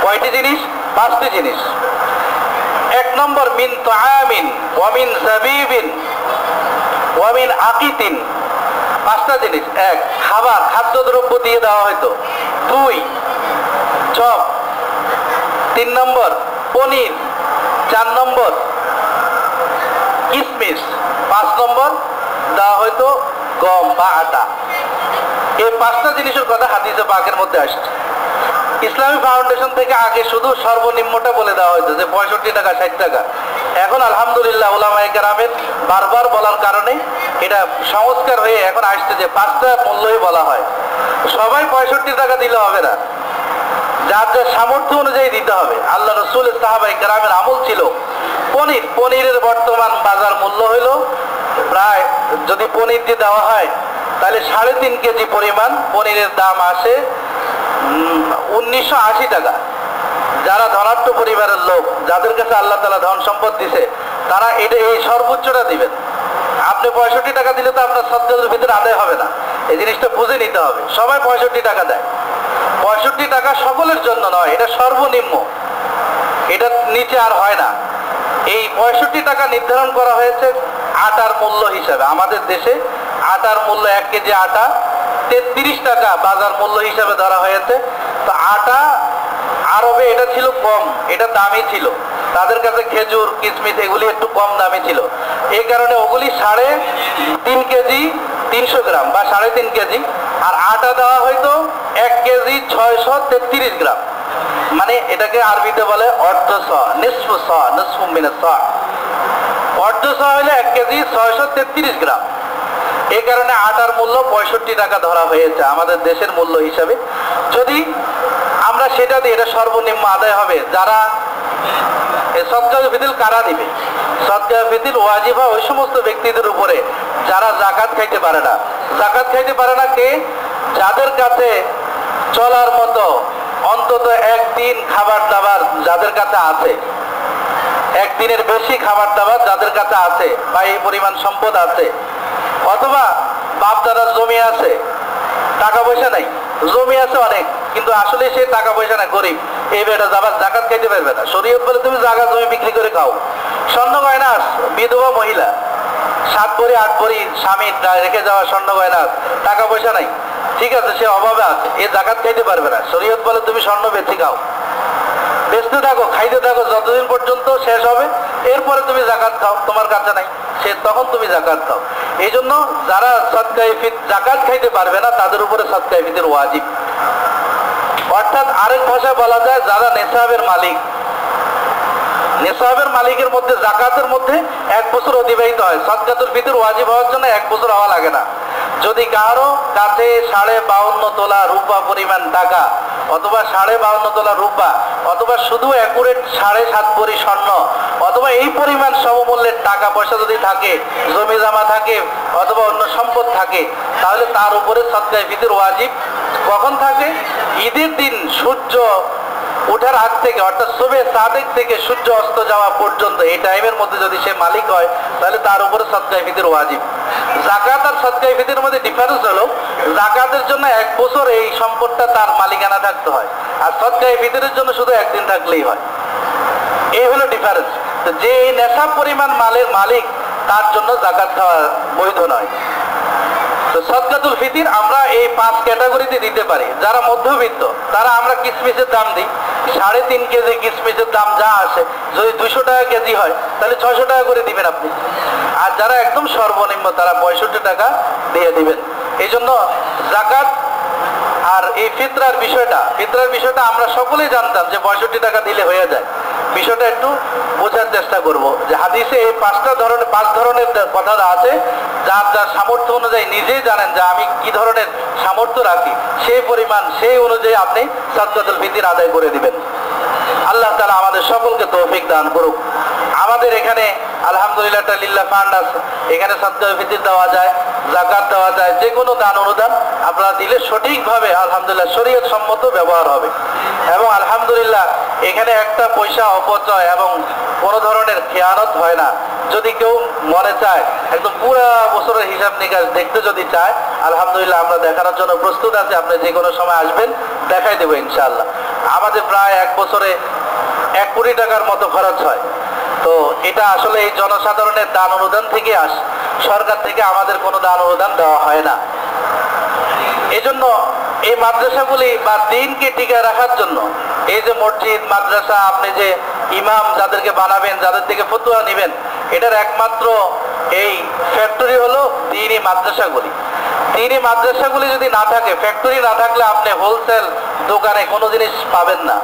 কয়টি জিনিস? 5টি জিনিস। 1 নম্বর, মিন তাআমিন ওয়া মিন যাবিবিন ওয়া মিন আকিতিন। 5টা জিনিস। 1, খাবার, খাদ্যদ্রব্য দিয়ে দেওয়া হতো। 2, চপ। 3 নম্বর, পনির। 4 নম্বর, কিশমিশ। 5 নম্বর দেওয়া হয়তো গম বা আটা। এই 5টা জিনিসের কথা হাদিসে পাকের মধ্যে আসছে। ইসলামী ফাউন্ডেশন থেকে আগে শুধু সর্বনিম্নটা বলে দেওয়া হয়তো যে 65 টাকা 60 টাকা। এখন আলহামদুলিল্লাহ ওলামায়ে কেরামের বারবার বলার কারণে এটা সংস্কার হয়ে এখন আসছে যে 5টা মূল্যই বলা হয়। সবাই 65 টাকা দিলে হবে না, যার যার সামর্থ্য অনুযায়ী দিতে হবে। আল্লাহ রসুলের সাহাবায়ে কেরামের আমল ছিল পনিরের বর্তমান বাজার মূল্য হইল প্রায়, যদি পনির দিয়ে দেওয়া হয় তাহলে 3.5 কেজি পরিমাণ পনিরের দাম আসে 1980 টাকা। যারা ধনাঢ্য পরিবারের লোক, যাদের কাছে আল্লাহ তাআলা ধন সম্পদ দিছে, তারা এই সর্বোচ্চটা দিবেন। আপনি 65 টাকা দিলে তো আপনার সদকাতুল ফিতর আদায় হবে না, এই জিনিসটা বুঝে নিতে হবে। সবাই 65 টাকা দেয়, 65 টাকা সকলের জন্য নয়, এটা সর্বনিম্ন, এটা নিচে আর হয় না। এই 65 টাকা নির্ধারণ করা হয়েছে আটার মূল্য হিসাবে। আমাদের দেশে আটার মূল্য 1 কেজি আটা 33 টাকা বাজার মূল্য হিসাবে ধরা হয়েছে। তো আটা আরবে এটা ছিল কম, এটা দামি ছিল, তাদের কাছে খেজুর কিশমিশ এগুলি একটু কম দামি ছিল, এই কারণে ওগুলি 3.5 কেজি 300 গ্রাম বা 3.5 কেজি। আর আটা দেওয়া হয়তো 1 কেজি 633 গ্রাম, মানে এটাকে আরবিতে বলে অর্ধ-স, নিসফু-স, নিসফু মিনাস-স। অর্ধ-স হলে 1 কেজি 633 গ্রাম। এই কারণে আটার মূল্য 65 টাকা ধরা হয়েছে আমাদের দেশের মূল্য হিসাবে। যদি আমরা সেটা দিই, এটা সর্বনিম্ন আদায় হবে। যারা সদকাতুল ফিতর কারা দিবে? সদকাতুল ফিতর ওয়াজিব হয় ওই সমস্ত ব্যক্তিদের উপরে যারা জাকাত খাইতে পারে না। জাকাত খাইতে পারে না কে? যাদের কাছে চলার মতো অন্তত 1 দিন খাবার দাবার যাদের কাছে আছে, 1 দিনের বেশি খাবার দাবার যাদের কাছে আছে, বা এই পরিমাণ সম্পদ আছে, অথবা বাপ দাদার জমি আছে, টাকা পয়সা নাই, জমি আছে অনেক কিন্তু আসলে সে টাকা পয়সা না, গরিব, এই বেটা জাকাত খাইতে পারবে না। শরীয়ত বলে তুমি জায়গা জমি বিক্রি করে খাও। স্বর্ণ গয়না, বিধবা মহিলা 7 ভরি 8 ভরি স্বামী রেখে যাওয়া স্বর্ণ গয়না, টাকা পয়সা নাই, ঠিক আছে, সে অভাবে আছে, এ জাকাত খাইতে পারবে না। শরীয়ত বলে তুমি স্বর্ণ বেচে খাও। বেচতে থাকো, খাইতে থাকো, যতদিন পর্যন্ত শেষ হবে, এরপরে তুমি যাকাত খাও, তোমার কাছে নাই তখন তুমি যাকাত খাও। এই জন্য যারা সদকায়ে ফিতর যাকাত খাইতে পারবে না তাদের উপরে সদকায়ে ফিতর ওয়াজিব। অর্থাৎ আরেক ভাষায় বলা যায় যারা নেশাবের মালিক, নেশাবের মালিকের মধ্যে যাকাতের মধ্যে 1 বছর অতিবাহিত হয়, সদকাতুল ফিতর ওয়াজিব হওয়ার জন্য 1 বছর হওয়া লাগে না। যদি কারো কাছে 52.5 তোলা রূপা পরিমাণ টাকা, অথবা 52.5 তোলা রূপা, অথবা শুধু অ্যাকুরেট 7.5 ভরি স্বর্ণ, অথবা এই পরিমাণ সমমূল্যের টাকা পয়সা যদি থাকে, জমি জমা থাকে, অথবা অন্য সম্পদ থাকে, তাহলে তার উপরে সদকায়ে ফিতর ওয়াজিব। কখন থাকে? ঈদের দিন সূর্য ওঠার আগ থেকে, অর্থাৎ সুবে সাদেক থেকে সূর্য অস্ত যাওয়া পর্যন্ত, এই টাইমের মধ্যে যদি সে মালিক হয় তাহলে তার উপরে সদকায়ে ফিতর ওয়াজিব। যাকাত আর সদকায়ে ফিতরের মধ্যে ডিফারেন্স হলো, যাকাতের জন্য 1 বছর এই সম্পদটা তার মালিকানা থাকতে হয়, আর সদকায়ে ফিতরের জন্য শুধু 1 দিন থাকলেই হয়। এই হলো ডিফারেন্স। তো যে এই নেশাব পরিমাণ মালের মালিক, তার জন্য যাকাত খাওয়া বৈধ নয়। তো সদকাতুল ফিতর আমরা এই 5 ক্যাটাগরিতে দিতে পারি। যারা মধ্যবিত্ত তারা আমরা কিশমিশের দাম দিই, 3.5 কেজি কিশমিশের দাম যা আসে, যদি 200 টাকা কেজি হয় তাহলে 600 টাকা করে দিবেন আপনি। আর যারা একদম সর্বনিম্ন তারা 65 টাকা দিয়ে দিবেন। এই জন্য যাকাত আর এই ফিতরার বিষয়টা আমরা সকলেই জানতাম যে 65 টাকা দিলে হয়ে যায়। বিষয়টা একটু বোঝার চেষ্টা করব যে হাদিসে এই 5 ধরনের কথা আছে, যার যার সামর্থ্য অনুযায়ী নিজেই জানেন যে আমি কি ধরনের সামর্থ্য রাখি, সেই পরিমাণ সেই অনুযায়ী আপনি সদকাতুল ফিতর আদায় করে দিবেন। আল্লাহ তাআলা আমাদের সকলকে তৌফিক দান করুক। আমাদের এখানে আলহামদুলিল্লাহ লিল্লাহ ফান্ড আছে, এখানে সদকাতুল ফিতর দেওয়া যায়, যাকাত দেওয়া যায়, যে কোনো দান অনুদান আপনারা দিলে সঠিকভাবে আলহামদুলিল্লাহ শরীয়ত সম্মত ব্যবহার হবে। এবং আলহামদুলিল্লাহ এখানে একটা পয়সা অপচয় এবং কোনো ধরনের খেয়ানত হয় না। যদি কেউ মনে চায় একদম পুরো বছরের হিসাব নিকাশ দেখতে যদি চায়, আলহামদুলিল্লাহ আমরা দেখানোর জন্য প্রস্তুত আছি। আপনি যে কোনো সময় আসবেন, দেখাই দেবো ইনশাআল্লাহ। আমাদের প্রায় 1 বছরে 1 কোটি টাকার মতো খরচ হয়। তো এটা আসলে এই জনসাধারণের দান অনুদান থেকে আসে, সরকার থেকে আমাদের কোনো দান অনুদান দেওয়া হয় না। এজন্য এই মাদ্রাসাগুলি বা দ্বীনকে টিকায় রাখার জন্য এই যে মসজিদ মাদ্রাসা, আপনি যে ইমাম যাদেরকে বানাবেন, যাদের থেকে ফতোয়া নেবেন, এটার একমাত্র এই ফ্যাক্টরি হলো দ্বীনি মাদ্রাসাগুলি। দ্বীনি মাদ্রাসাগুলি যদি না থাকে, ফ্যাক্টরি না থাকলে আপনি হোলসেল দোকানে কোনো জিনিস পাবেন না।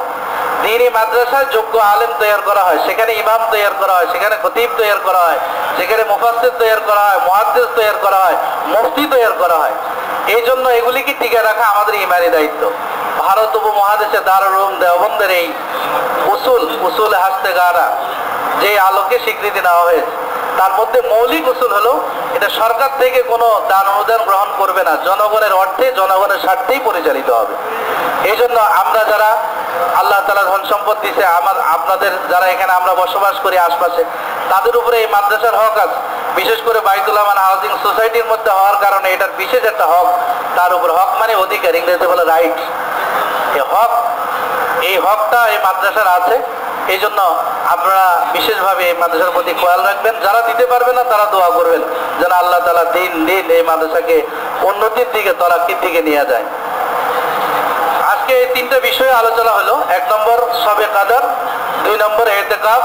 দ্বীনি মাদ্রাসায় যোগ্য আলেম তৈরি করা হয়, সেখানে ইমাম তৈরি করা হয়, সেখানে খতিব তৈরি করা হয়, সেখানে মুফাসসির তৈরি করা হয়, মুহাদ্দিস তৈরি করা হয়, মুফতি তৈরি করা হয়। এই জন্য এগুলিকে টিকে রাখা আমাদের ইমানি দায়িত্ব। ভারত উপমহাদেশে দারুল উলুম দেওবন্দের এই উসুল হাস্তেগারা যে আলোকে স্বীকৃতি নেওয়া হয়েছে, তার মধ্যে মৌলিক উসুল হলো এটা সরকার থেকে কোনো দান অনুদান গ্রহণ করবে না, জনগণের অর্থে জনগণের স্বার্থেই পরিচালিত হবে। এই জন্য আমরা যারা আল্লাহ তাআলা ধন সম্পদ দিছে, আপনাদের যারা এখানে আমরা বসবাস করি আশপাশে, তাদের উপরে এই মাদ্রাসার হক আছে। বিশেষ করে বাইতুল আমান হাউজিং সোসাইটির মধ্যে হওয়ার কারণে এটার বিশেষ একটা হক, তার উপর হক মানে অধিকার, ইংরেজিতে বলে রাইট। এই হকটা এই মাদ্রাসার আছে। এই জন্য আপনারা বিশেষভাবে এই মাদ্রাসার প্রতি খেয়াল রাখবেন। যারা দিতে পারবে না তারা দোয়া করবেন যেন আল্লাহ তাআলা দিন এই মাদ্রাসাকে উন্নতির দিকে, তরাক্কির দিকে নিয়ে যায়। আজকে এই 3টা বিষয়ে আলোচনা হলো। 1 নম্বর শবে কদর, 2 নম্বর ইতিকাফ,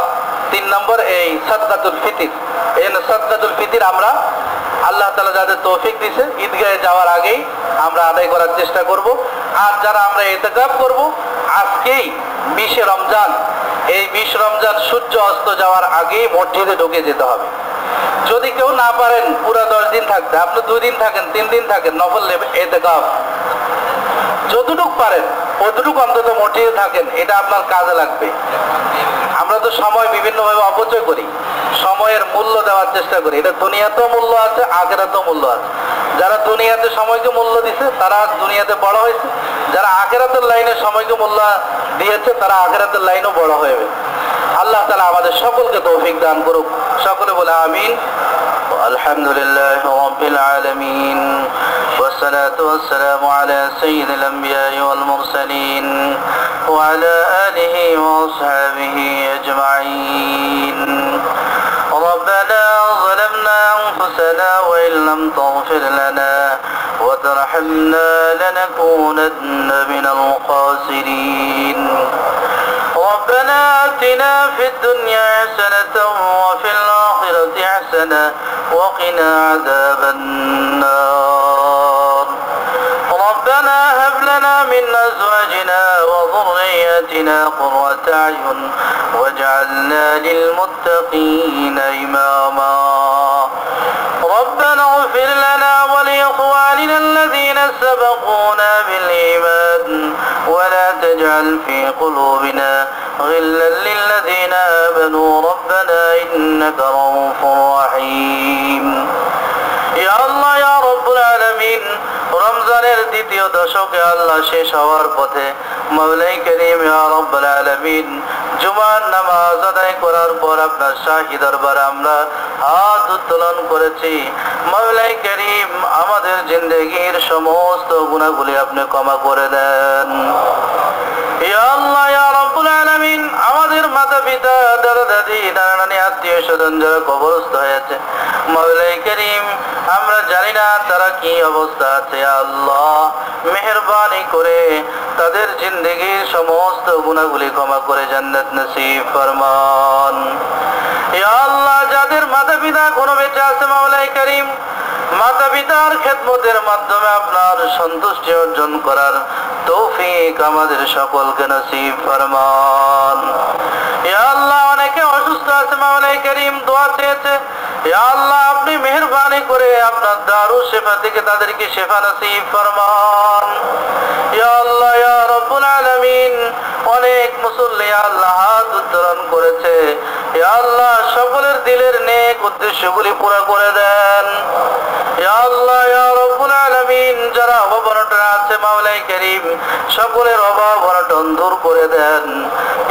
3 নম্বর এই সদকাতুল ফিতর। এই সদকাতুল ফিতর আমরা আল্লাহ তাআলা যাদের তৌফিক দিয়েছে ঈদগাহে যাওয়ার আগেই আমরা আদায় করার চেষ্টা করব। আর যারা আমরা ইতিকাফ করব, আজকেই 20 রমজান, এই 20 রমজান সূর্য অস্ত যাওয়ার আগেই মসজিদে ঢুকে যেতে হবে। যদি কেউ না পারেন পুরো 10 দিন থাকতে, আপনি 2 দিন থাকেন, 3 দিন থাকেন, নফল ইতিকাফ যতটুকু পারেন ততটুকু অন্তত মসজিদে থাকেন, এটা আপনার কাজে লাগবে। আমরা তো সময় বিভিন্নভাবে অপচয় করি, সময়ের মূল্য দেওয়ার চেষ্টা করি। এটা দুনিয়াতেও মূল্য আছে, আখিরাতেও মূল্য আছে। যারা দুনিয়াতে সময়কে মূল্য দিছে তারা দুনিয়াতে বড় হয়েছে, যারা আখিরাতের লাইনে সময়কে মূল্য দিয়েছে তারা আখিরাতের লাইনও বড় হয়ে। আল্লাহ তাআলা আমাদের সকলকে তৌফিক দান করুক। সকলে বলে আমিন। আলহামদুলিল্লাহ রাব্বিল আলামিন, والصلاة والسلام على سيد الأنبياء والمرسلين وعلى آله وأصحابه أجمعين. ربنا ظلمنا أنفسنا وإن لم تغفر لنا وترحمنا لنكونن من الخاسرين. ربنا آتنا في الدنيا حسنة وفي الآخرة حسنة وقنا عذاب النار ربنا هب لنا من أزواجنا وذرياتنا قرة أعين واجعلنا للمتقين إماما ربنا اغفر لنا ولإخواننا الذين سبقونا بالإيمان ولا تجعل في قلوبنا غلا للذين آمنوا ربنا إنك رؤوف رحيم يا الله يا رب العالمين রমজানের দ্বিতীয় দশকে আল্লাহ শেষ হওয়ার পথে মাওলাই করিম ইয়া রাব্বুল আলামিন জুমার নামাজ আদায় করার পর আপনার শাহী দরবারে আমরা হাত উত্তোলন করেছি মাওলাই করিম আমাদের জিন্দেগীর সমস্ত গুনাহগুলি আপনি ক্ষমা করে দেন ইয়া আল্লাহ ইয়া রাব্বুল আলামিন আমাদের মাতা পিতা দাদা দাদি নানা নানি আত্মীয় স্বজন যারা কবরস্থ হয়েছে মাওলাই করিম আমরা জানি না তারা কি অবস্থা আছে আল্লাহ মেহেরবানি করে তাদের জিন্দেগীর সমস্ত গুনাহগুলি ক্ষমা করে জান্নাত নসিব ফরমান ইয়া আল্লাহ যাদের মাতা পিতা কোনো বেঁচে আছে মাওলাই করিম মাতা পিতার খেদমতের মাধ্যমে আপনার সন্তুষ্টি অর্জন করার তৌফিক আমাদের সকলকে নসিব ফরমান ইয়া আল্লাহ অনেকে অসুস্থ আছে মাওলাই করিম দোয়া চেয়েছে ইয়া আল্লাহ আপনি মেহেরবানি করে আপনার দারু শিফা থেকে তাদেরকে শিফা নসিব ফরমান ইয়া আল্লাহ ইয়া রাব্বুল আলামিন অনেক মুসল্লি আল্লাহ হাত উত্তোলন করেছে ইয়া আল্লাহ সকলের দিলের নেক উদ্দেশ্যগুলি পুরো করে দেন ইয়া আল্লাহ ইয়া রাব্বুল আলামিন যারা অভাবনটন আছে মাওলাই করিম সকলের অভাব অনটন দূর করে দেন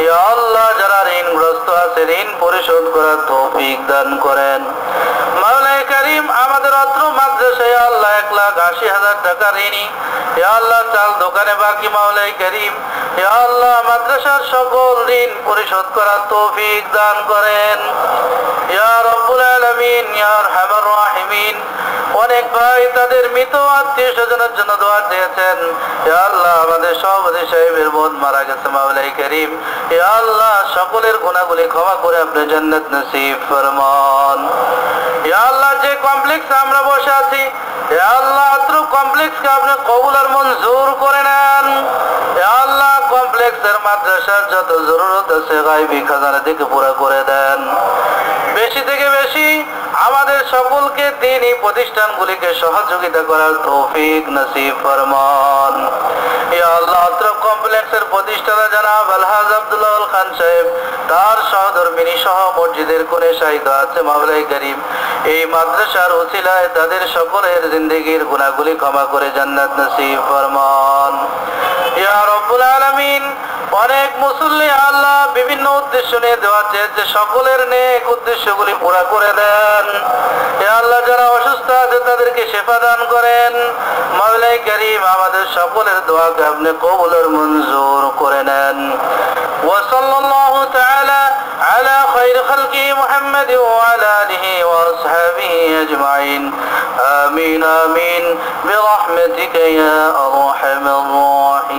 ইয়া আল্লাহ যারা ঋণগ্রস্ত আছে ঋণ পরিশোধ করার তৌফিক দান করেন মাওলাই করিম আমাদের অত্র মাদ্রাসায় আল্লাহ 1,80,000 টাকা ঋণী ইয়া আল্লাহ চাল দোকানে বাকি মাওলাই করিম ইয়া আল্লাহ মাদ্রাসার সকল ঋণ পরিশোধ করার তৌফিক দান করেন ইয়া রাব্বুল আলামিন ইয়া আরহামার রাহিমিন অনেক ভাই তাদের মৃত আত্মীয় স্বজনের জন্য দোয়া চেয়েছেন ইয়া আল্লাহ আমাদের সভাপতি সাহেবের বোন মারা গেছে মাওলাই করিম ইয়া আল্লাহ সকলের গুনাহগুলি ক্ষমা করে আপনি জান্নাত নসিব ফরমান ইয়া আল্লাহ যে কমপ্লেক্সে আমরা বসে আছি ইয়া আল্লাহ আত্র কমপ্লেক্সকে আপনি কবুল আর মঞ্জুর করে নেন ইয়া আল্লাহ কমপ্লেক্সের মাদ্রাসার যত জরুরত আছে গায়বী খাজানা থেকে পুরো করে দেন বেশি থেকে বেশি আমাদের সকলকে দ্বীনি প্রতিষ্ঠানগুলিকে সহযোগিতা করার তৌফিক নসিব ফরমান ইয়া আল্লাহ আত্র কমপ্লেক্সের প্রতিষ্ঠাতা জনাব আলহাজ আব্দুল্লাহ খান সাহেব তার সহধর্মিনী সহ মসজিদের কোণে শায়িত আছে মাওলাই করিম এই মাদ্রাসার উসিলায় তাদের সকলের জিন্দেগীর গুনাহগুলি ক্ষমা করে জান্নাত নসিব ফরমান ইয়া রাব্বুল আলামিন অনেক মুসল্লি আল্লাহ বিভিন্ন উদ্দেশ্য নিয়ে দেওয়া চেয়েছে সকলের নেক উদ্দেশ্যগুলি পুরা করে দেন ইয়া আল্লাহ যারা অসুস্থ আছে তাদেরকে শিফা দান করেন মাওলাই করিম আমাদের সকলের দোয়াকে আপনি কবুল আর মঞ্জুর করে নেন ওয়া সাল্লাল্লাহু তাআলা আলা খায়র খালকি মুহাম্মদ ওয়া আলা আলিহি ওয়া আসহাবিহি আজমাইন আমিন আমিন বিরহমাতিকা ইয়া আরহামার রাহিমিন